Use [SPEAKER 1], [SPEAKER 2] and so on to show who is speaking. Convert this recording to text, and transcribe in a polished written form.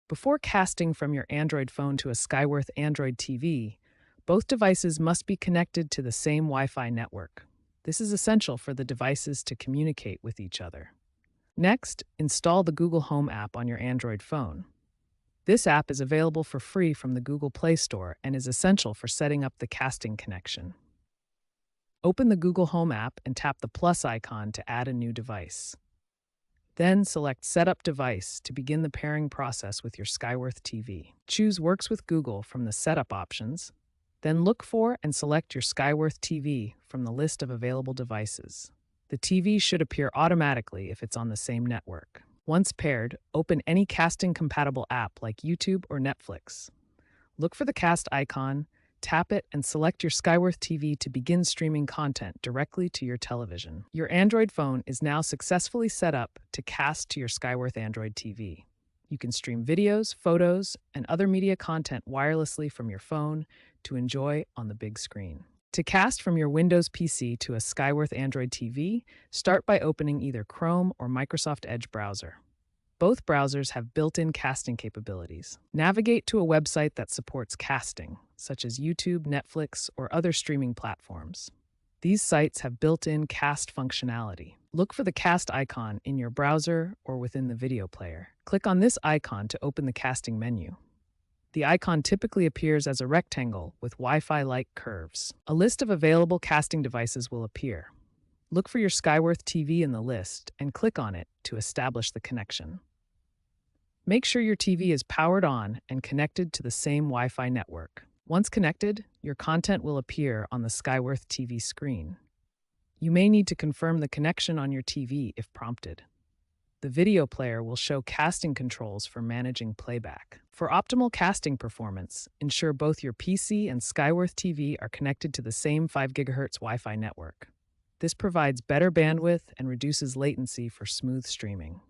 [SPEAKER 1] Before casting from your Android phone to a Skyworth Android TV, both devices must be connected to the same Wi-Fi network. This is essential for the devices to communicate with each other. Next, install the Google Home app on your Android phone. This app is available for free from the Google Play Store and is essential for setting up the casting connection. Open the Google Home app and tap the plus icon to add a new device. Then select Set Up Device to begin the pairing process with your Skyworth TV. Choose Works with Google from the Setup options, then look for and select your Skyworth TV from the list of available devices. The TV should appear automatically if it's on the same network. Once paired, open any casting-compatible app like YouTube or Netflix. Look for the cast icon, tap it, and select your Skyworth TV to begin streaming content directly to your television. Your Android phone is now successfully set up to cast to your Skyworth Android TV. You can stream videos, photos, and other media content wirelessly from your phone to enjoy on the big screen. To cast from your Windows PC to a Skyworth Android TV, start by opening either Chrome or Microsoft Edge browser. Both browsers have built-in casting capabilities. Navigate to a website that supports casting, such as YouTube, Netflix, or other streaming platforms. These sites have built-in cast functionality. Look for the cast icon in your browser or within the video player. Click on this icon to open the casting menu. The icon typically appears as a rectangle with Wi-Fi-like curves. A list of available casting devices will appear. Look for your Skyworth TV in the list and click on it to establish the connection. Make sure your TV is powered on and connected to the same Wi-Fi network. Once connected, your content will appear on the Skyworth TV screen. You may need to confirm the connection on your TV if prompted. The video player will show casting controls for managing playback. For optimal casting performance, ensure both your PC and Skyworth TV are connected to the same 5 GHz Wi-Fi network. This provides better bandwidth and reduces latency for smooth streaming.